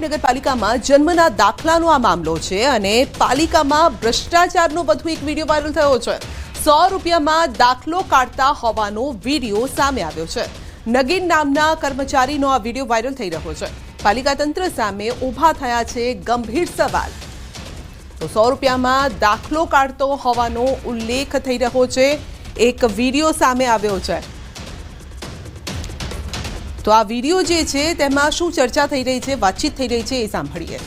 નગરપાલિકામાં જન્મના દાખલાનો આ મામલો છે અને પાલિકામાં ભ્રષ્ટાચારનો વધુ એક વિડીયો વાયરલ થયો છે। 100 રૂપિયામાં દાખલો કાઢતા હોવાનો વિડીયો સામે આવ્યો છે। નગીન નામના કર્મચારીનો આ વિડીયો વાયરલ થઈ રહ્યો છે। પાલિકા તંત્ર સામે ઊભા થયા છે ગંભીર સવાલ। તો 100 રૂપિયામાં દાખલો કાઢતો હોવાનો ઉલ્લેખ થઈ રહ્યો છે। એક વિડીયો સામે આવ્યો છે। તો આ વિડીયો જે છે તેમાં શું ચર્ચા થઈ રહી છે, વાતચીત થઈ રહી છે એ સાંભળીએ।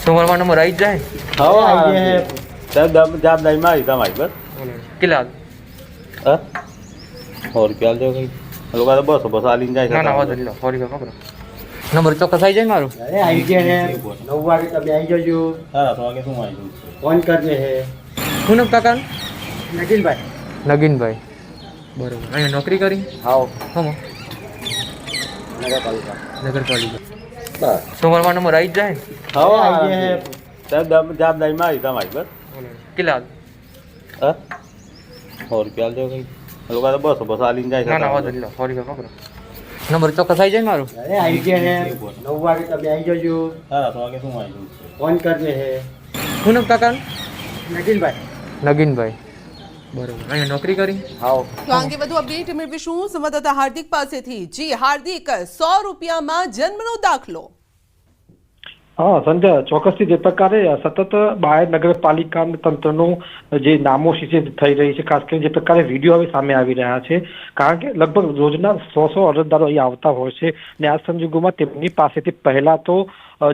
સોમવારમાં નંબર આવી જાય કેટલા 100 રૂપિયા દો લોકો તો બસો બસ આલીને જાય ના ના વાંધો નહીં 100 રૂપિયા પકડો નંબર ચોક્કસ આવી જાય મારું આવી ગયા હે 9 વાગે તમે આવી જજો। હા 100 વાગે શું આવી જવું ફોન કરજે હે શું નામ કાકા નગીનભાઈ। નગીનભાઈ બરોબર અહીંયા નોકરી કરી આવો હમ નગરપાલિકા નગરપાલિકા સોમવારમાં નંબર આવી જાય આવી ગયા હે જવાબદારી મારી તમારી બસ કેટલા 100 રૂપિયા દો લોકો તો બસો બસ આલીને જાય ના ના વાંધો નહીં 100 રૂપિયા પકડો નંબર ચોક્કસ આવી જાય મારું આવી ગયા હે 9 વાગે તમે આવી જજો। હા 100 વાગે શું આવી જવું ફોન કરજે હે શું નામ કાકા નગીનભાઈ। નગીનભાઈ બરોબર અહીંયા નોકરી કરી આવો તો આ અંગે વધુ અપડેટ મેળવીશું સંવાદદાતા હાર્દિક પાસેથી। જી હાર્દિક, 100 રૂપિયામાં જન્મનો દાખલો। હા સંજય, ચોક્કસથી જે પ્રકારે સતત બાયડ નગરપાલિકા તંત્રનું જે નામોશી થઈ રહી છે, ખાસ કરીને જે પ્રકારે વિડીયો હવે સામે આવી રહ્યા છે, કારણ કે લગભગ રોજના 100 અરજદારો અહીં આવતા હોય છે અને આ સંજોગોમાં તેમની પાસેથી પહેલા તો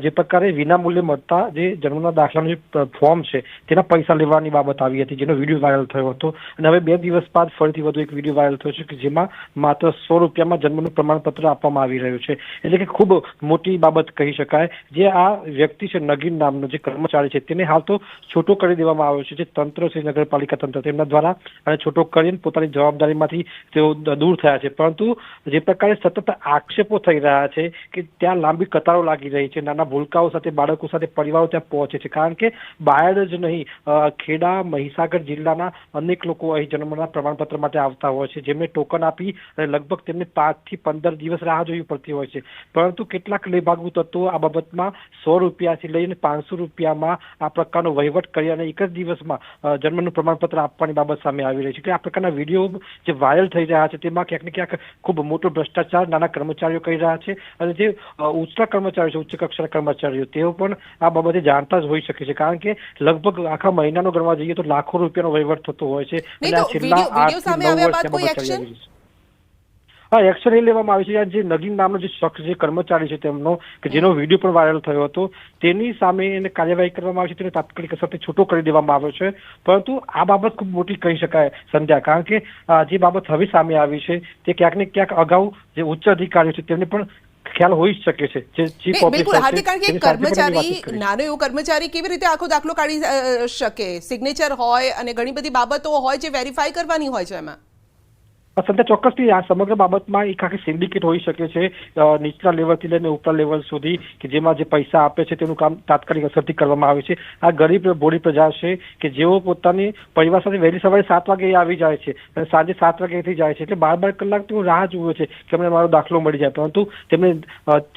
જે પ્રકારે વિનામૂલ્યે મળતા જે જન્મના દાખલાનું જે ફોર્મ છે તેના પૈસા લેવાની બાબત આવી હતી, જેનો વિડીયો વાયરલ થયો હતો અને હવે 2 દિવસ બાદ ફરીથી વધુ એક વિડીયો વાયરલ થયો છે કે જેમાં માત્ર 100 રૂપિયામાં જન્મનું પ્રમાણપત્ર આપવામાં આવી રહ્યું છે। એટલે કે ખૂબ મોટી બાબત કહી શકાય। જે આ વ્યક્તિ છે નગીન નામનો જે કર્મચારી છે તેને હાલ તો છૂટો કરી દેવામાં આવ્યો છે, જે તંત્ર છે નગરપાલિકા તંત્ર તેમના દ્વારા અને છૂટો કરીને પોતાની જવાબદારીમાંથી તેઓ દૂર થયા છે। પરંતુ જે પ્રકારે સતત આક્ષેપો થઈ રહ્યા છે કે ત્યાં લાંબી કતારો લાગી રહી છે, નાના ભૂલકાઓ સાથે બાળકો સાથે પરિવારો ત્યાં પહોંચે છે, કારણ કે બાયડ જ નહીં ખેડા મહીસાગર જિલ્લાના અનેક લોકો અહીં જન્મના પ્રમાણપત્ર માટે આવતા હોય છે, જેમને ટોકન આપી અને લગભગ તેમને 5 થી 15 દિવસ રાહ જોવી પડતી હોય છે। પરંતુ કેટલાક લેભાગુ તત્વો આ બાબતમાં 100 રૂપિયાથી લઈને 500 રૂપિયામાં આ પ્રકારનો વહીવટ કરી અને એક જ દિવસમાં જન્મનું પ્રમાણપત્ર આપવાની બાબત સામે આવી રહી છે કે આ પ્રકારના વિડીયો જે વાયરલ થઈ રહ્યા છે તેમાં ક્યાંક ને ક્યાંક ખૂબ મોટો ભ્રષ્ટાચાર નાના કર્મચારીઓ કરી રહ્યા છે અને જે ઉચ્ચ કર્મચારીઓ છે, ઉચ્ચ કક્ષાના કર્મચારીઓ તેઓ પણ આ બાબતે જાણતા જ હોઈ શકે છે, કારણ કે લગભગ આખા મહિનાનો ગણવા જઈએ તો લાખો રૂપિયાનો વહીવટ થતો હોય છે અને આ છેલ્લા 8 થી 9 વર્ષ હા એક્શન એ લેવામાં આવી છે। જે નગીન નામનો જે શખ્સ જે કર્મચારી છે તેમનો કે જેનો વિડીયો પણ વાયરલ થયો હતો તેની સામે એને કાર્યવાહી કરવામાં આવી છે, તેને તાત્કાલિક અસરથી છૂટો કરી દેવામાં આવ્યો છે। પરંતુ આ બાબત ખૂબ મોટી કહી શકાય સંધ્યા, કારણ કે જે બાબત હવે સામે આવી છે તે ક્યાંક ને ક્યાંક અગાઉ જે ઉચ્ચ અધિકારીઓ છે તેમને પણ ખ્યાલ હોઈ શકે છે। જે ચીફ બિલકુલ હાર્દિક, કારણ કે કર્મચારી નાનો એવો કર્મચારી કેવી રીતે આખો દાખલો કાઢી શકે? સિગ્નેચર હોય અને ઘણી બધી બાબતો હોય જે વેરીફાઈ કરવાની હોય છે એમાં। સંધ્યા, ચોક્કસથી આ સમગ્ર બાબતમાં એક આખી સિન્ડિકેટ હોઈ શકે છે નીચલા લેવલથી લઈને ઉપલા લેવલ સુધી કે જેમાં જે પૈસા આપે છે તેનું કામ તાત્કાલિક અસરથી કરવામાં આવે છે। આ ગરીબ ભોળી પ્રજા છે કે જેઓ પોતાની પરિવાર સાથે વહેલી સવારે 7 વાગે આવી જાય છે અને સાંજે 7 વાગ્યાથી જાય છે, એટલે 12 કલાક તેઓ રાહ જુએ છે કે અમને મારો દાખલો મળી જાય, પરંતુ તેમને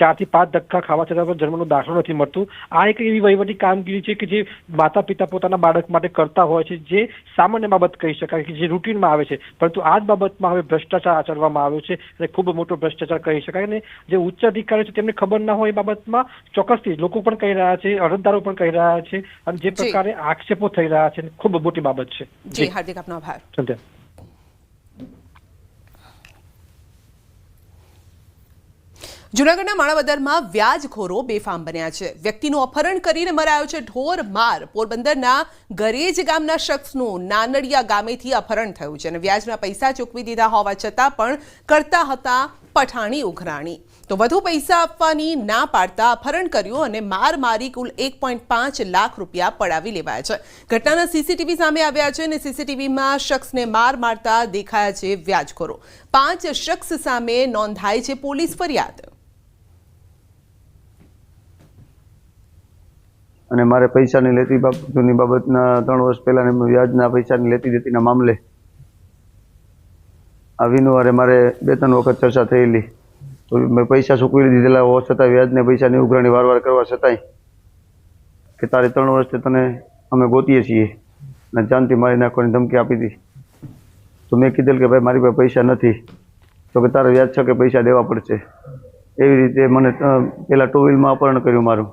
4 થી 5 ધક્કા ખાવા છતાં પણ જન્મનો દાખલો નથી મળતું। આ એક એવી વહીવટી કામગીરી છે કે જે માતા પિતા પોતાના બાળક માટે કરતા હોય છે, જે સામાન્ય બાબત કહી શકાય કે જે રૂટીનમાં આવે છે, પરંતુ આ જ બાબતમાં હવે ભ્રષ્ટાચાર આચરવામાં આવ્યો છે અને ખૂબ મોટો ભ્રષ્ટાચાર કહી શકાય। અને જે ઉચ્ચ અધિકારીઓ છે તેમને ખબર ના હોય એ બાબતમાં ચોક્કસથી લોકો પણ કહી રહ્યા છે, અરજદારો પણ કહી રહ્યા છે અને જે પ્રકારે આક્ષેપો થઈ રહ્યા છે ખૂબ મોટી બાબત છે। જી હાર્દિક, આપનો આભાર। સંધ્યા, જૂનાગઢના માણાવદરમાં વ્યાજખોરો બેફામ બન્યા છે। વ્યક્તિનું અપહરણ કરીને મરાયો છે ઢોર માર। પોરબંદરના ગરેજ ગામના શખ્સનું નાનડિયા ગામેથી અપહરણ થયું છે અને વ્યાજના પૈસા ચૂકવી દીધા હોવા છતાં પણ કરતા હતા પઠાણી ઉઘરાણી। તો વધુ પૈસા આપવાની ના પાડતા અપહરણ કર્યું અને માર મારી કુલ 1.5 લાખ રૂપિયા પડાવી લેવાયા છે। ઘટનાના સીસીટીવી સામે આવ્યા છે અને સીસીટીવીમાં શખ્સને માર મારતા દેખાયા છે વ્યાજખોરો। 5 શખ્સ સામે નોંધાઈ છે પોલીસ ફરિયાદ। અને મારે પૈસાની લેતી બાબતના 3 વર્ષ પહેલા વ્યાજના પૈસાની લેતી દેતીના મામલે આ વિનુવારે મારે 2-3 વખત ચર્ચા થયેલી, તો મેં પૈસા ચૂકવી દીધેલા હોવા છતાં વ્યાજને પૈસાની ઉઘરાણી વારવાર કરવા છતાંય કે તારે 3 વર્ષથી તને અમે ગોતીએ છીએ અને જાનથી મારી નાખવાની ધમકી આપી હતી. તો મેં કીધેલ કે ભાઈ મારી પાસે પૈસા નથી, તો કે તારે વ્યાજ છે કે પૈસા દેવા પડશે. એવી રીતે મને પેલા 2 વ્હીલમાં અપહરણ કર્યું મારું.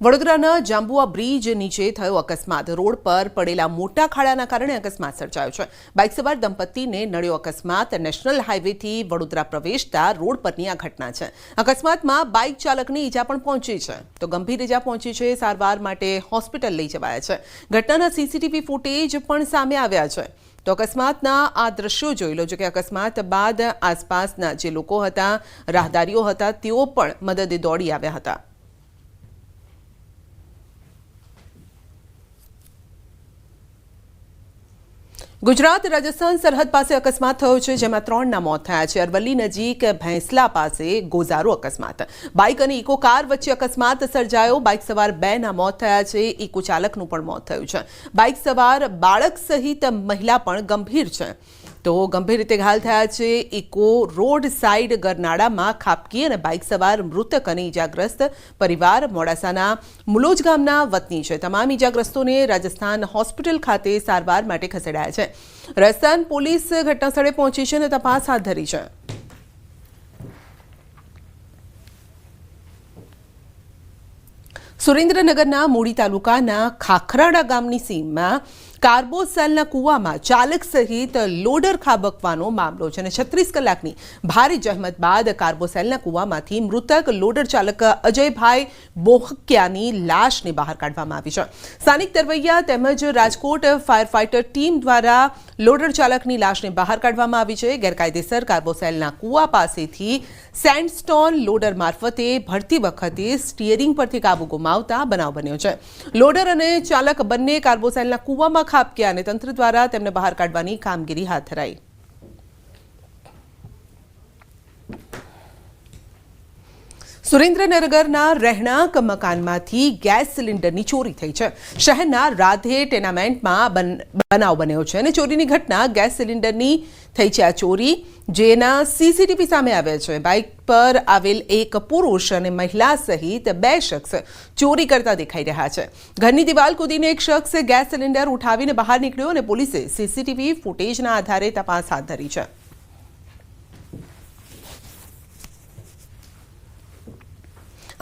વડોદરાના જાંબુઆ બ્રિજ નીચે થયો અકસ્માત. રોડ પર પડેલા મોટા ખાડાના કારણે અકસ્માત સર્જાયો છે. બાઇક સવાર દંપતીને નડ્યો અકસ્માત. નેશનલ હાઈવેથી વડોદરા પ્રવેશતા રોડ પરની આ ઘટના છે. અકસ્માતમાં બાઇક ચાલકની ઈજા પણ પહોંચી છે, તો ગંભીર ઈજા પહોંચી છે. સારવાર માટે હોસ્પિટલ લઈ જવાયા છે. ઘટનાના સીસીટીવી ફૂટેજ પણ સામે આવ્યા છે. તો અકસ્માતના આ દ્રશ્યો જોઈ લો. જો કે અકસ્માત બાદ આસપાસના જે લોકો હતા, રાહદારીઓ હતા, તેઓ પણ મદદે દોડી આવ્યા હતા. ગુજરાત રાજસ્થાન સરહદ પાસે અકસ્માત થયો છે, જેમાં 3ના મોત થયા છે. અરવલ્લી નજીક ભેંસલા પાસે ગોઝારો અકસ્માત. બાઇક અને ઇકો કાર વચ્ચે અકસ્માત સર્જાયો. બાઇક સવાર 2ના મોત થયા છે. ઇકો ચાલકનું પણ મોત થયું છે. બાઇક સવાર બાળક સહિત મહિલા પણ ગંભીર છે. તો ગંભીર રીતે ઘાયલ થયા છે. ઇકો રોડ સાઇડ ગરનાળામાં ખાબકી અને બાઇક સવાર મૃતક અને ઇજાગ્રસ્ત પરિવાર મોડાસાના મુલોજ ગામના વતની છે. તમામ ઇજાગ્રસ્તોને રાજસ્થાન હોસ્પિટલ ખાતે સારવાર માટે ખસેડાયા છે. રાજસ્થાન પોલીસ ઘટનાસ્થળે પહોંચી છે અને તપાસ હાથ ધરી છે. સુરેન્દ્રનગરના મૂડી તાલુકાના ખાખરાડા ગામની સીમમાં કાર્બોસેલના કૂવામાં ચાલક સહિત લોડર ખાબકવાનો મામલો છે અને 36 કલાકની ભારે જહેમત બાદ કાર્બોસેલના કૂવામાંથી મૃતક લોડર ચાલક અજયભાઈ બોહકિયાની લાશને બહાર કાઢવામાં આવી છે. સ્થાનિક તરવૈયા તેમજ રાજકોટ ફાયર ફાઇટર ટીમ દ્વારા લોડર ચાલકની લાશને બહાર કાઢવામાં આવી છે. ગેરકાયદેસર કાર્બોસેલના કૂવા પાસેથી સેન્ડસ્ટોન લોડર મારફતે ભરતી વખતે સ્ટીયરિંગ પરથી કાબુ ગુમાવતા બનાવ બન્યો છે. લોડર અને ચાલક બંને કાર્બોસેલના કૂવામાં ખાબક્યા અને તંત્ર દ્વારા તેમને બહાર કાઢવાની કામગીરી હાથ ધરાઈ. સુરેન્દ્રનગરના રહેણાંક મકાનમાંથી ગેસ સિલિન્ડરની ચોરી થઈ છે. શહેરના રાધે ટેનામેન્ટમાં બનાવ બન્યો છે અને ચોરીની ઘટના ગેસ સિલિન્ડરની થઈ છે. આ ચોરી જેના સીસીટીવી સામે આવ્યા છે. બાઇક પર આવેલ એક પુરુષ અને મહિલા સહિત 2 શખ્સ ચોરી કરતા દેખાઈ રહ્યા છે. ઘરની દિવાલ કૂદીને એક શખ્સ ગેસ સિલિન્ડર ઉઠાવીને બહાર નીકળ્યો અને પોલીસે સીસીટીવી ફૂટેજના આધારે તપાસ હાથ ધરી છે.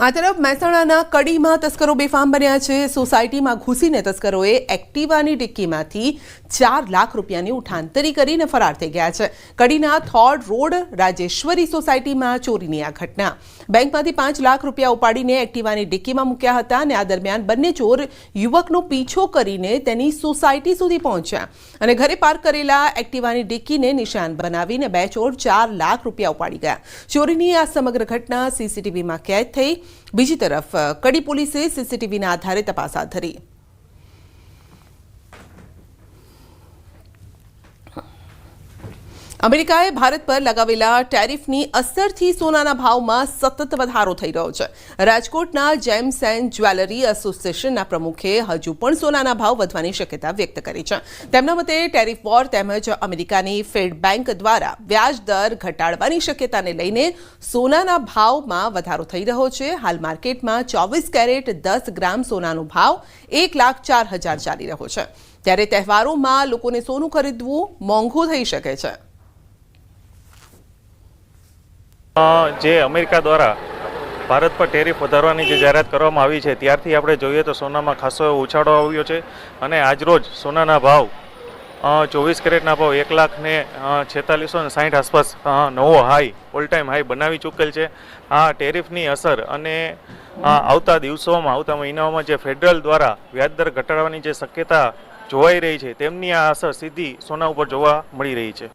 આ તરફ મહેસાણાના કડીમાં તસ્કરો બેફામ બન્યા છે. સોસાયટીમાં ઘૂસીને તસ્કરોએ એક્ટિવાની ડિક્કીમાંથી 4 લાખ રૂપિયાની ઉઠાંતરી કરીને ફરાર થઈ ગયા છે. કડીના થોડ રોડ રાજેશ્વરી સોસાયટીમાં ચોરીની આ ઘટના. બેંકમાંથી 5 લાખ રૂપિયા ઉપાડીને એક્ટિવાની ડિક્કીમાં મૂક્યા હતા અને આ દરમિયાન બંને ચોર યુવકનો પીછો કરીને તેની સોસાયટી સુધી પહોંચ્યા અને ઘરે પાર્ક કરેલા એક્ટિવાની ડિક્કીને નિશાન બનાવીને 2 ચોર 4 લાખ રૂપિયા ઉપાડી ગયા. ચોરીની આ સમગ્ર ઘટના સીસીટીવીમાં કેદ થઈ. બીજી તરફ કડી પોલીસે સીસીટીવીના આધારે તપાસ હાથ ધરી. અમેરિકાએ ભારત પર લગાવેલા ટેરિફની અસરથી સોનાના ભાવમાં સતત વધારો થઈ રહ્યો છે. રાજકોટના જેમ્સ એન્ડ જ્વેલરી એસોસિએશનના પ્રમુખે હજુ પણ સોનાના ભાવ વધવાની શક્યતા વ્યક્ત કરી છે. તેમના મતે ટેરિફ વોર તેમજ અમેરિકાની ફેડ બેંક દ્વારા વ્યાજ દર ઘટાડવાની શક્યતાને લઈને સોનાના ભાવમાં વધારો થઈ રહ્યો છે. હાલ માર્કેટમાં 24 કેરેટ 10 ગ્રામ સોનાનો ભાવ 1,04,000 ચાલી રહ્યો છે. ત્યારે તહેવારોમાં લોકોને સોનું ખરીદવું મોંઘું થઈ શકે છે. જે અમેરિકા દ્વારા ભારત પર ટેરિફ વધારવાની જે જાહેરાત કરવામાં આવી છે ત્યારથી આપણે જોઈએ તો સોનામાં ખાસો એવો ઉછાળો આવ્યો છે અને આજરોજ સોનાના ભાવ 24 કેરેટના ભાવ 1,46,60 આસપાસ નવો હાઈ ઓલ ટાઈમ હાઈ બનાવી ચૂકેલ છે. આ ટેરિફની અસર અને આવતા દિવસોમાં આવતા મહિનાઓમાં જે ફેડરલ દ્વારા વ્યાજદર ઘટાડવાની જે શક્યતા જોવાઈ રહી છે તેમની આ અસર સીધી સોના ઉપર જોવા મળી રહી છે.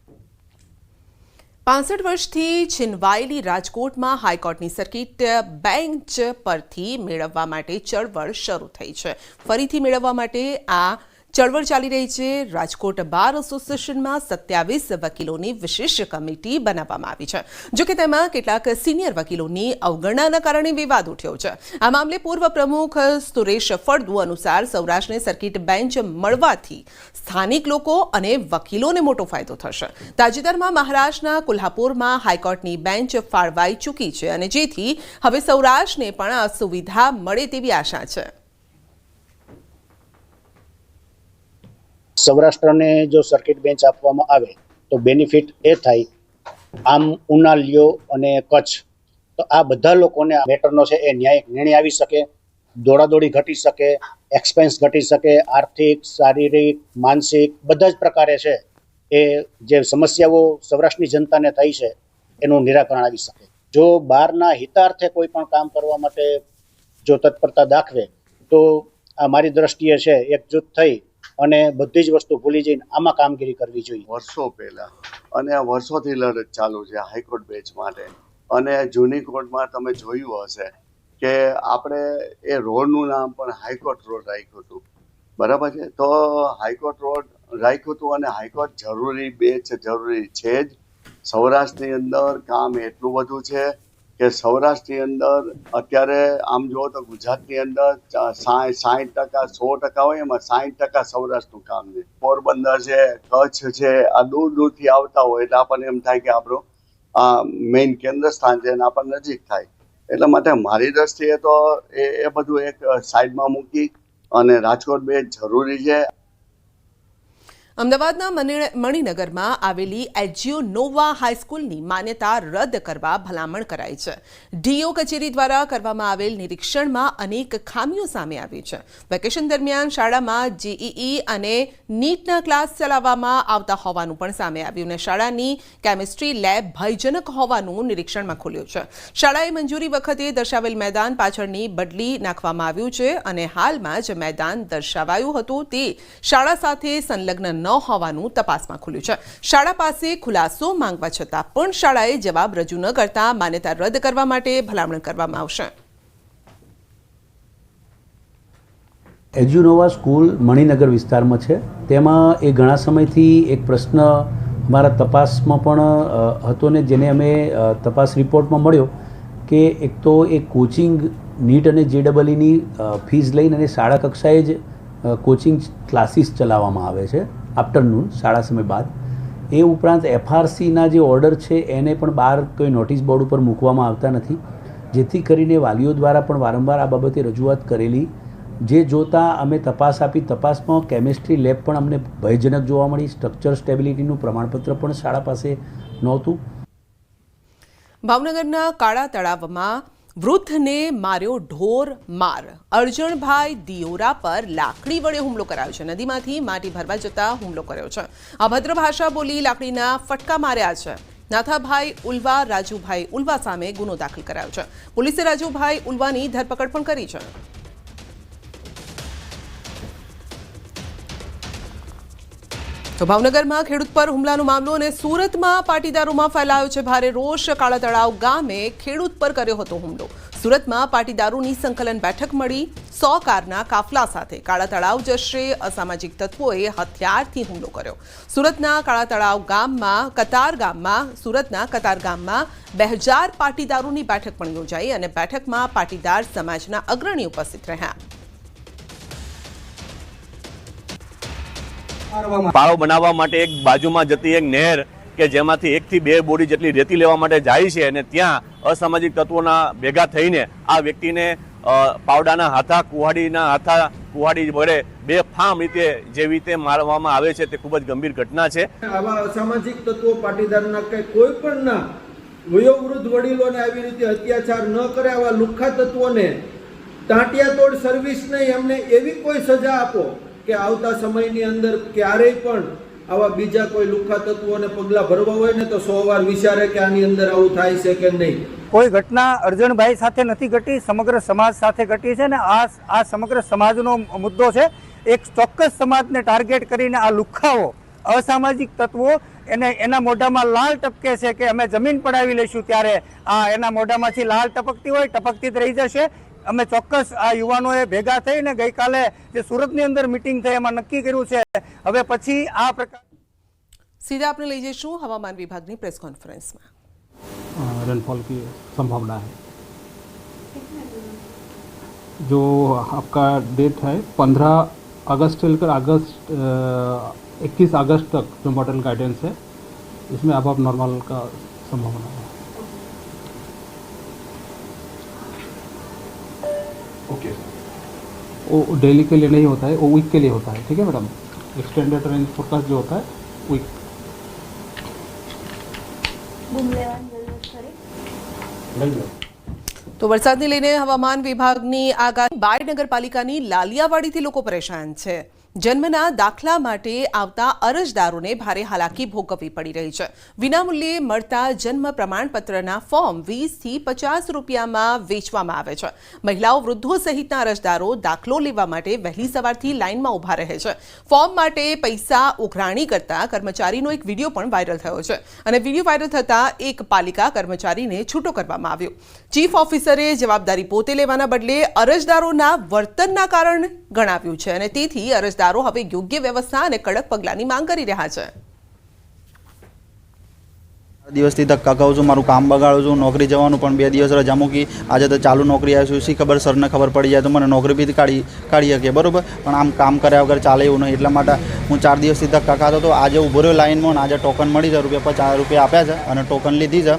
65 વર્ષથી છીનવાયેલી રાજકોટમાં હાઈકોર્ટની સર્કિટ બેન્ચ પરથી મેળવવા માટે ચળવળ શરૂ થઈ છે. ફરીથી મેળવવા માટે આ ચળવળ ચાલી રહી છે. રાજકોટ બાર એસોસિએશનમાં 27 વકીલોની વિશેષ કમિટી બનાવવામાં આવી છે. જોકે તેમાં કેટલાક સિનિયર વકીલોની અવગણનાના કારણે વિવાદ ઉઠ્યો છે. આ મામલે પૂર્વ પ્રમુખ સુરેશ ફળદુ અનુસાર સૌરાષ્ટ્રને સર્કિટ બેન્ચ મળવાથી સ્થાનિક લોકો અને વકીલોને મોટો ફાયદો થશે. તાજેતરમાં મહારાષ્ટ્રના કોલ્હાપુરમાં હાઈકોર્ટની બેન્ચ ફાળવાઈ ચૂકી છે અને જેથી હવે સૌરાષ્ટ્રને પણ આ સુવિધા મળે તેવી આશા છે. સૌરાષ્ટ્રને જો સર્કિટ બેન્ચ આપવામાં આવે તો બેનિફિટ એ થાય, આમ ઉના, લ્યો અને કચ્છ, તો આ બધા લોકોને મેટરનો છે એ ન્યાયિક નિર્ણય આવી શકે, દોડાદોડી ઘટી શકે, એક્સપેન્સ ઘટી શકે, આર્થિક, શારીરિક, માનસિક બધા જ પ્રકારે છે એ જે સમસ્યાઓ સૌરાષ્ટ્રની જનતાને થઈ છે એનું નિરાકરણ આવી શકે. જો બહારના હિતાર્થે કોઈ પણ કામ કરવા માટે જો તત્પરતા દાખવે તો આ મારી દ્રષ્ટિએ છે એકજૂથ થઈ અને બધી જ વસ્તુ ભૂલી જઈને આમાં કામગીરી કરવી જોઈએ. વર્ષો પહેલા અને આ વર્ષોથી લડત ચાલુ છે હાઈકોર્ટ બેન્ચ માટે. અને જૂની કોર્ટમાં તમે જોયું હશે કે આપણે એ રોડનું નામ પણ હાઈકોર્ટ રોડ રાખ્યું હતું, બરાબર છે. તો હાઈકોર્ટ રોડ રાખ્યું હતું અને હાઈકોર્ટ જરૂરી બેન્ચ જરૂરી છે જ. સૌરાષ્ટ્રની અંદર કામ એટલું બધું છે કે સૌરાષ્ટ્રની અંદર અત્યારે આમ જુઓ તો ગુજરાતની અંદર 60%, 100% હોય, એમાં 60% સૌરાષ્ટ્રનું કામ છે. પોરબંદર છે, કચ્છ છે, આ દૂર દૂરથી આવતા હોય એટલે આપણને એમ થાય કે આપણું મેઇન કેન્દ્ર સ્થાન છે અને આપણને નજીક થાય. એટલા માટે મારી દ્રષ્ટિએ તો એ બધું એક સાઈડમાં મૂકી અને રાજકોટ બેન્ચ જરૂરી છે. અમદાવાદના મણિનગરમાં આવેલી એજ્યુ નોવા હાઈસ્કૂલની માન્યતા રદ કરવા ભલામણ કરાઈ છે. ડીઓ કચેરી દ્વારા કરવામાં આવેલ નિરીક્ષણમાં અનેક ખામીઓ સામે આવી છે. વેકેશન દરમિયાન શાળામાં જેઈઈ અને નીટના ક્લાસ ચલાવવામાં આવતા હોવાનું પણ સામે આવ્યું અને શાળાની કેમિસ્ટ્રી લેબ ભયજનક હોવાનું નિરીક્ષણમાં ખુલ્યું છે. શાળાએ મંજૂરી વખતે દર્શાવેલ મેદાન પાછળની બદલી નાખવામાં આવ્યું છે અને હાલમાં જ મેદાન દર્શાવાયું હતું તે શાળા સાથે સંલગ્ન ન હોવાનું તપાસમાં ખુલ્યું છે. શાળા પાસે ખુલાસો માંગવા છતાં પણ શાળાએ જવાબ રજૂ ન કરતા માન્યતા રદ કરવા માટે ભલામણ કરવામાં આવશે. એજ્યુનોવા સ્કૂલ મણિનગર વિસ્તારમાં છે. તેમાં એ ઘણા સમયથી એક પ્રશ્ન અમારા તપાસમાં પણ હતો ને જેને અમે તપાસ રિપોર્ટમાં મળ્યો કે એક તો એ કોચિંગ નીટ અને જેડબલઈની ફીસ લઈને અને શાળા કક્ષાએ જ કોચિંગ ક્લાસીસ ચલાવવામાં આવે છે આફ્ટરનૂન શાળા સમય બાદ. એ ઉપરાંત એફઆરસીના જે ઓર્ડર છે એને પણ બહાર કોઈ નોટિસ બોર્ડ ઉપર મૂકવામાં આવતા નથી, જેથી કરીને વાલીઓ દ્વારા પણ વારંવાર આ બાબતે રજૂઆત કરેલી. જે જોતાં અમે તપાસ આપી. તપાસમાં કેમિસ્ટ્રી લેબ પણ અમને ભયજનક જોવા મળી. સ્ટ્રક્ચર સ્ટેબિલિટીનું પ્રમાણપત્ર પણ શાળા પાસે નહોતું. ભાવનગરના કાળા તળાવમાં વૃદ્ધને માર્યો ઢોર માર. અર્જણભાઈ દિયોરા પર લાકડી વડે હુમલો કરાયો છે. નદીમાંથી માટી ભરવા જતા હુમલો કર્યો છે. અભદ્ર ભાષા બોલી લાકડીના ફટકા માર્યા છે. નાથાભાઈ ઉલ્વા, રાજુભાઈ ઉલ્વા સામે ગુનો દાખલ કરાયો છે. પોલીસે રાજુભાઈ ઉલ્વાની ધરપકડ પણ કરી છે. તો ભાવનગરમાં ખેડૂત પર હુમલાનો મામલો અને સુરતમાં પાટીદારોમાં ફેલાયો છે ભારે રોષ. કાળા તળાવ ગામે ખેડૂત પર કર્યો હતો હુમલો. સુરતમાં પાટીદારોની સંકલન બેઠક મળી. 100 કારના કાફલા સાથે કાળા તળાવ જશે. અસામાજિક તત્વોએ હથિયારથી હુમલો કર્યો. સુરતના કાળા તળાવ ગામમાં સુરતના કતાર ગામમાં 2000 પાટીદારોની બેઠક પણ યોજાઈ અને બેઠકમાં પાટીદાર સમાજના અગ્રણી ઉપસ્થિત રહ્યા. પાળો બનાવવા માટે એક બાજુમાં જતી એક નહેર કે જેમાંથી 1 થી 2 બોડી જેટલી રેતી લેવા માટે જાય છે અને ત્યાં અસામાજિક તત્વોના ભેગા થઈને આ વ્યક્તિને પાવડાના હાથા, કુહાડી વડે બેફામ રીતે જેવી રીતે મારવામાં આવે છે તે ખૂબ જ ગંભીર ઘટના છે. આવા અસામાજિક તત્વો પાટીદારના કે કોઈ પણ ના વયોવૃદ્ધ વડીલોને આવી રીતે અત્યાચાર ન કરે. આવા લુખ્ખા તત્વોને ટાંટિયાતોડ સર્વિસ નહીં, એમને એવી કોઈ સજા આપો કે આવતા સમયની અંદર ક્યારેય પણ આવા બીજા કોઈ લુખ્ખા તત્વોને પગલાં ભરવા હોય ને તો 100 વાર વિચારે કે આની અંદર આવું થાય છે કે નહીં. કોઈ ઘટના અર્જણભાઈ સાથે નથી ઘટી, સમગ્ર સમાજ સાથે ઘટી છે ને આ સમગ્ર સમાજનો મુદ્દો છે. એક ચોક્કસ સમાજને ટાર્ગેટ કરીને આ લુખ્ખાઓ, અસામાજિક તત્વો એના મોઢામાં લાલ ટપકે છે કે અમે જમીન પડાવી લઈશું, ત્યારે એના મોઢામાંથી લાલ ટપકતી હોય, ટપકતી જ રહી જશે. અમે ચોક્કસ આ યુવાનોએ ભેગા થઈને ગઈકાલે જે સુરતની અંદર મિટિંગ થઈ એમાં નક્કી કર્યું છે હવે પછી આ પ્રકાર સીધા આપણે લઈ જઈશું હવામાન વિભાગની પ્રેસ કોન્ફરન્સમાં। रेनफॉल की संभावना है। जो आपका डेट है 15 अगस्त से लेकर 21 अगस्त तक जो मॉडल गाइडेंस है इसमें अब नॉर्मल का संभावना है। ओके वो डेली के लिए नहीं होता है, वो वीक के लिए होता है। ठीक है मैडम, एक्सटेंडेड रेंज फोरकास्ट जो होता है वीक। તો વરસાદને લઈને હવામાન વિભાગની આગાહી। બાયડ નગરપાલિકાની લાલિયાવાડીથી લોકો પરેશાન છે। જન્મના દાખલા માટે આવતા અરજદારોને ભારે હાલાકી ભોગવવી પડી રહી છે। વિનામૂલ્યે મળતા જન્મ પ્રમાણપત્રના ફોર્મ 20 થી 50 રૂપિયામાં વેચવામાં આવે છે। મહિલાઓ, વૃદ્ધો સહિતના અરજદારો દાખલો લેવા માટે વહેલી સવારથી લાઇનમાં ઊભા રહે છે। ફોર્મ માટે પૈસા ઉઘરાણી કરતા કર્મચારીનો એક વિડીયો પણ વાયરલ થયો છે અને વિડીયો વાયરલ થતા એક પાલિકા કર્મચારીને છૂટો કરવામાં આવ્યો। ચીફ ઓફિસરે જવાબદારી પોતે લેવાના બદલે અરજદારોના વર્તનના કારણ ગણાવ્યું છે અને તેથી અરજદારો હવે યોગ્ય વ્યવસ્થા અને કડક પગલાંની માંગ કરી રહ્યા છે। દિવસથી ધક્કા ખાઉં છું, મારું કામ બગાડું છું, નોકરી જવાનું પણ 2 દિવસ રજા મૂકી, આજે તો ચાલુ નોકરી આવી છું, શી ખબર સરને ખબર પડી જાય તો મને નોકરી બી કાઢી શકે બરાબર, પણ આમ કામ કર્યા વગર ચાલે એવું નહીં, એટલા માટે હું 4 દિવસથી ધક્કા ખાતો હતો। આજે ઊભો રહ્યો લાઇનમાં અને આજે ટોકન મળી છે, ₹50 આપ્યા છે અને ટોકન લીધી છે।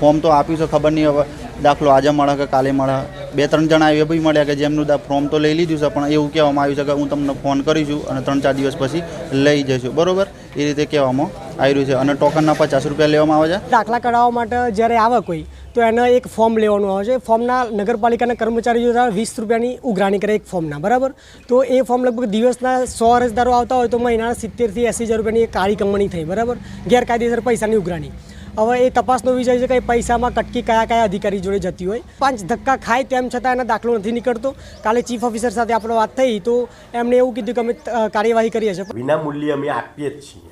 ફોર્મ તો આપ્યું છે, ખબર નહીં હવે દાખલો આજે મળે કે કાલે મળે। 2-3 જણા એવા બી મળ્યા કે જેમનું ફોર્મ તો લઈ લીધું છે પણ એવું કહેવામાં આવ્યું છે કે હું તમને ફોન કરીશું અને 3-4 દિવસ પછી લઈ જઈશું બરાબર, એ રીતે કહેવામાં આવ્યું છે। અને ટોકનના ₹50 લેવામાં આવે છે। દાખલા કઢાવવા માટે જ્યારે આવે કોઈ તો એને એક ફોર્મ લેવાનું આવે છે। ફોર્મના નગરપાલિકાના કર્મચારીઓ ₹20ની ઉઘરાણી કરે એક ફોર્મના બરાબર, તો એ ફોર્મ લગભગ દિવસના 100 અરજદારો આવતા હોય તો મહિનાના 70 થી 80 હજાર રૂપિયાની એક કાળી કમાણી થઈ બરાબર, ગેરકાયદેસર પૈસાની ઉઘરાણી। હવે એ તપાસનો વિષય છે કે પૈસામાં કટકી કયા અધિકારી જોડે જતી હોય। 5 ધક્કા ખાય તેમ છતાં એનો દાખલો નથી નીકળતો। કાલે ચીફ ઓફિસર સાથે આપણે વાત થઈ તો એમણે એવું કીધું કે અમે કાર્યવાહી કરીએ છીએ। વિનામૂલ્યે અમે આપીએ જ છીએ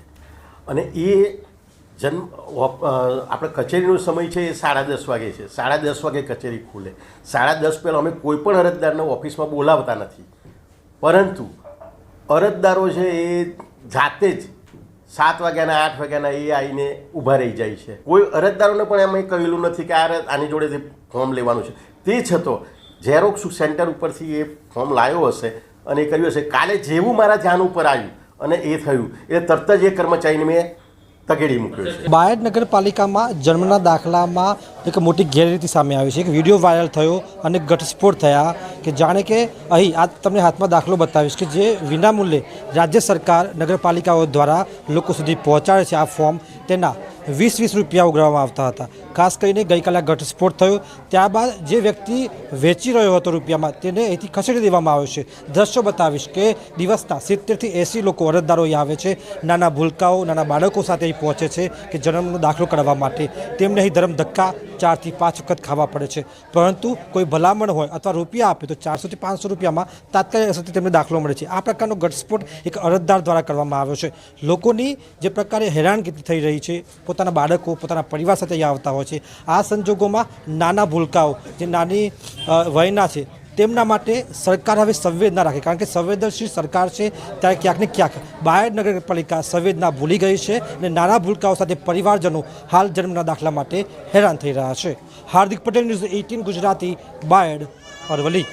અને એ આપણે કચેરીનો સમય છે એ 10:30 વાગે છે, 10:30 વાગે કચેરી ખુલે। 10:30 પહેલાં અમે કોઈ પણ અરજદારને ઓફિસમાં બોલાવતા નથી, પરંતુ અરજદારો છે એ જાતે જ 7 વાગ્યાના 8 વાગ્યાના એ આવીને ઊભા રહી જાય છે। કોઈ અરજદારોને પણ એમ કહેલું નથી કે આની જોડેથી ફોર્મ લેવાનું છે, તે છતાં ઝેરોક્સ સેન્ટર ઉપરથી એ ફોર્મ લાવ્યો હશે અને એ કર્યું હશે। કાલે જેવું મારા ધ્યાન ઉપર આવ્યું અને એ થયું એટલે તરત જ એ કર્મચારીને મેં તગેડી મૂક્યો છે। બાયડ નગરપાલિકામાં જન્મના દાખલામાં એક મોટી ગેરરીતિ સામે આવી છે। એક વિડીયો વાયરલ થયો અને ઘટસ્ફોટ થયા કે જાણે કે અહીં આ તમને હાથમાં દાખલો બતાવીશ કે જે વિનામૂલ્યે રાજ્ય સરકાર નગરપાલિકાઓ દ્વારા લોકો સુધી પહોંચાડે છે આ ફોર્મ, તેના 20 રૂપિયા ઉઘરાવવામાં આવતા હતા। ખાસ કરીને ગઈકાલે ઘટસ્ફોટ થયો, ત્યારબાદ જે વ્યક્તિ વેચી રહ્યો હતો રૂપિયામાં તેને અહીંથી ખસેડી દેવામાં આવ્યો છે। દ્રશ્યો બતાવીશ કે દિવસના 70 થી 80 લોકો અરજદારો અહીં આવે છે, નાના ભૂલકાઓ, નાના બાળકો સાથે અહીં પહોંચે છે કે જન્મનો દાખલો કરાવવા માટે। તેમને અહીં ધરમ ધક્કા 4 થી 5 વખત ખાવા પડે છે, પરંતુ કોઈ ભલામણ હોય અથવા રૂપિયા આપે તો 400 થી 500 રૂપિયામાં તાત્કાલિક અસરથી તેમને દાખલો મળે છે। આ પ્રકારનો ઘટસ્ફોટ એક અરજદાર દ્વારા કરવામાં આવ્યો છે। લોકોની જે પ્રકારે હેરાનગતિ થઈ રહી છે, પોતાના બાળકો, પોતાના પરિવાર સાથે અહીં આવતા હોય છે। આ સંજોગોમાં નાના ભૂલકાઓ જે નાની વયના છે તેમના માટે સરકાર હવે સંવેદના રાખે, કારણ કે સંવેદનશીલ સરકાર છે ત્યારે ક્યાંક ને ક્યાંક બાયડ નગરપાલિકા સંવેદના ભૂલી ગઈ છે અને નાના ભૂલકાઓ સાથે પરિવારજનો હાલ જન્મના દાખલા માટે હેરાન થઈ રહ્યા છે। હાર્દિક પટેલ, ન્યૂઝ 18 ગુજરાતી, બાયડ, અરવલ્લી।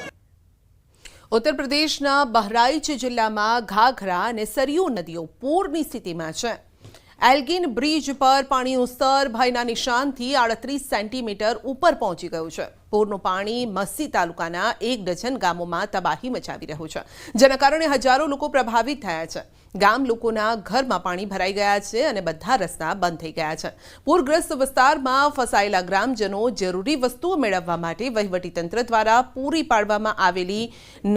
ઉત્તર પ્રદેશના બહરાઇચ જિલ્લામાં ઘાઘરા અને સરયુ નદીઓ પૂરની સ્થિતિમાં છે। એલ્ગિન બ્રિજ પર પાણીનું સ્તર ભયના નિશાનથી 38 સેન્ટીમીટર ઉપર પહોંચી ગયું છે। પૂરનું પાણી મસ્સી તાલુકાના 1 ડઝન ગામોમાં તબાહી મચાવી રહ્યું છે, જેના કારણે હજારો લોકો પ્રભાવિત થયા છે। ગામ લોકોના ઘરમાં પાણી ભરાઈ ગયા છે અને બધા રસ્તા બંધ થઈ ગયા છે। પૂરગ્રસ્ત વિસ્તારમાં ફસાયેલા ગ્રામજનો જરૂરી વસ્તુઓ મેળવવા માટે વહીવટીતંત્ર દ્વારા પૂરી પાડવામાં આવેલી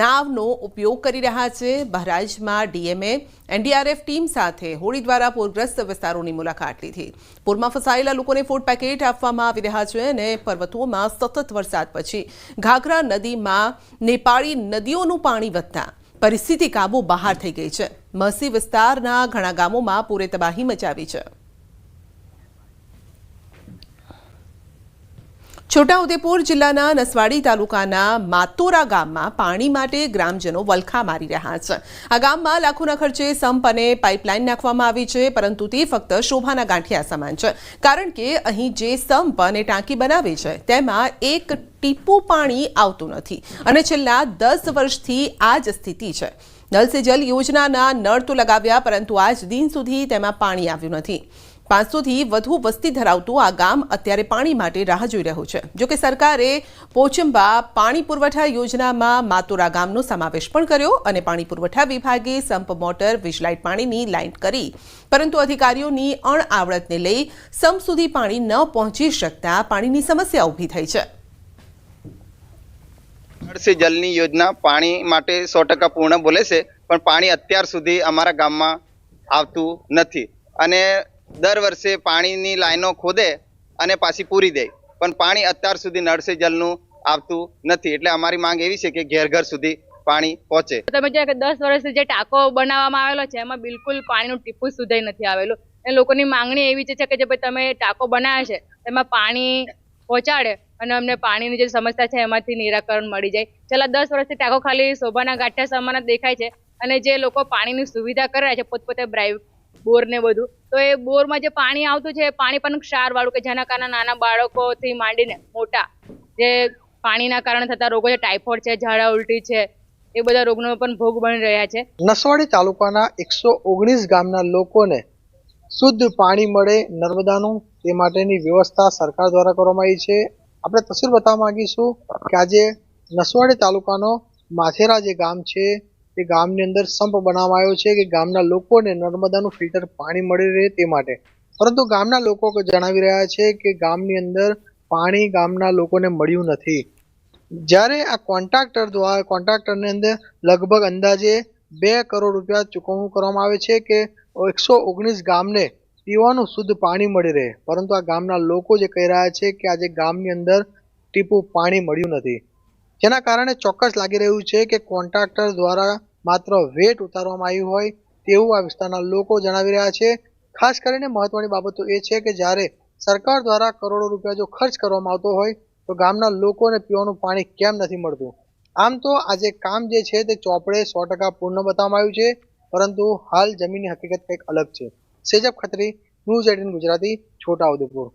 નાવનો ઉપયોગ કરી રહ્યા છે। બહરાઇચમાં ડીએમએ એનડીઆરએફ ટીમ સાથે હોડી દ્વારા પૂરગ્રસ્ત વિસ્તારોની મુલાકાત લીધી। પૂરમાં ફસાયેલા લોકોને ફૂડ પેકેટ આપવામાં આવી રહ્યા છે અને પર્વતોમાં સતત વરસાદ પછી ઘાઘરા નદીમાં નેપાળી નદીઓનું પાણી વધતા પરિસ્થિતિ કાબુ બહાર થઈ ગઈ છે। મસી વિસ્તારના ઘણા ગામોમાં પૂરે તબાહી મચાવી છે। છોટાઉદેપુર જિલ્લાના નસવાડી તાલુકાના માતોરા ગામમાં પાણી માટે ગ્રામજનો વલખા મારી રહ્યા છે. આ ગામમાં લાખોના ખર્ચે સંપ અને પાઇપલાઇન નાખવામાં આવી છે, પરંતુ તે ફક્ત શોભાના ગાંઠિયા સમાન છે, કારણ કે અહીં જે સંપ અને ટાંકી બનાવે છે તેમાં એક ટીપું પાણી આવતું નથી અને છેલ્લા 10 વર્ષથી આ જ સ્થિતિ છે. નલ સે જલ યોજનાના નળ તો લગાવ્યા, પરંતુ આજ દિન સુધી તેમાં પાણી આવ્યું નથી. 500 થી વધુ વસ્તી ધરાવતું આ ગામ અત્યારે પાણી માટે રાહ જોઈ રહ્યું છે. જોકે સરકારે પોચંબા પાણી પુરવઠા યોજનામાં માતોરા ગામનો સમાવેશ પણ કર્યો અને પાણી પુરવઠા વિભાગે સંપ મોટર વીજલાઇટ પાણીની લાઇન કરી, પરંતુ અધિકારીઓની અણઆવડતને લઈ સંપ સુધી પાણી ન પહોંચી શકતા પાણીની સમસ્યા ઊભી થઈ છે. નળ સે જલની યોજના પાણી માટે 100% પૂર્ણ બોલે છે, પણ પાણી અત્યાર સુધી અમારા ગામમાં આવતું નથી અને દર વર્ષે પાણીની લાઈનો ખોદે અને પાછી પૂરી દે, પણ પાણી અત્યાર સુધી નળ સે જલનું આવતું નથી. એટલે અમારી માંગ એવી છે કે ઘેર ઘર સુધી પાણી પહોંચે. તમે જો કે 10 વર્ષથી જે ટાંકો બનાવવામાં આવેલો છે એમાં બિલકુલ પાણીનું ટીપું સુધી નથી આવેલું. અને લોકોની માંગણી એવી છે કે જે ભાઈ તમે ટાંકો બનાવ્યા છે એમાં પાણી પહોંચાડે અને અમને પાણીની જે સમસ્યા છે એમાંથી નિરાકરણ મળી જાય. છેલ્લા 10 વર્ષથી ટાંકો ખાલી શોભાના ગાંઠિયા સમાન જ દેખાય છે અને જે લોકો પાણીની સુવિધા કરે છે પોતપોતે બોર ને બધું, તો એ બોરમાં જે પાણી આવતું છે એ પાણી પણ ક્ષારવાળું, કે જેના કારણે નાના બાળકોથી માંડીને મોટા જે પાણીના કારણે થતા રોગો છે, ટાઇફોઇડ છે, ઝાડા ઉલટી છે, એ બધા રોગનો પણ ભોગ બની રહ્યા છે. નસવાડી તાલુકાના 119 ગામના લોકોને શુદ્ધ પાણી મળે નર્મદાનું, તે માટેની વ્યવસ્થા સરકાર દ્વારા કરવામાં આવી છે. આપણે તસવીર બતાવવા માંગીશું કે આજે નસવાડી તાલુકાનો માથેરા જે ગામ છે તે ગામની અંદર સંપ બનાવવામાં આવ્યો છે કે ગામના લોકોને નર્મદાનું ફિલ્ટર પાણી મળી રહે તે માટે, પરંતુ ગામના લોકો જણાવી રહ્યા છે કે ગામની અંદર પાણી ગામના લોકોને મળ્યું નથી. જ્યારે આ કોન્ટ્રાક્ટરને અંદર લગભગ અંદાજે 2 કરોડ રૂપિયા ચૂકવણું કરવામાં આવે છે કે 119 ગામને પીવાનું શુદ્ધ પાણી મળી રહે, પરંતુ આ ગામના લોકો જે કહી રહ્યા છે કે આજે ગામની અંદર ટીપું પાણી મળ્યું નથી, જેના કારણે ચોક્કસ લાગી રહ્યું છે કે કોન્ટ્રાક્ટર દ્વારા માત્ર વેટ ઉતારવામાં આવ્યું હોય તેવું આ વિસ્તારના લોકો જણાવી રહ્યા છે. ખાસ કરીને મહત્વની બાબત તો એ છે કે જ્યારે સરકાર દ્વારા કરોડો રૂપિયા જો ખર્ચ કરવામાં આવતો હોય તો ગામના લોકોને પીવાનું પાણી કેમ નથી મળતું. આમ તો આજે કામ જે છે તે ચોપડે 100% પૂર્ણ બતાવવામાં આવ્યું છે, પરંતુ હાલ જમીનની હકીકત કંઈક અલગ છે. સેજબ ખત્રી, ન્યૂઝ 18 ગુજરાતી, છોટાઉદેપુર.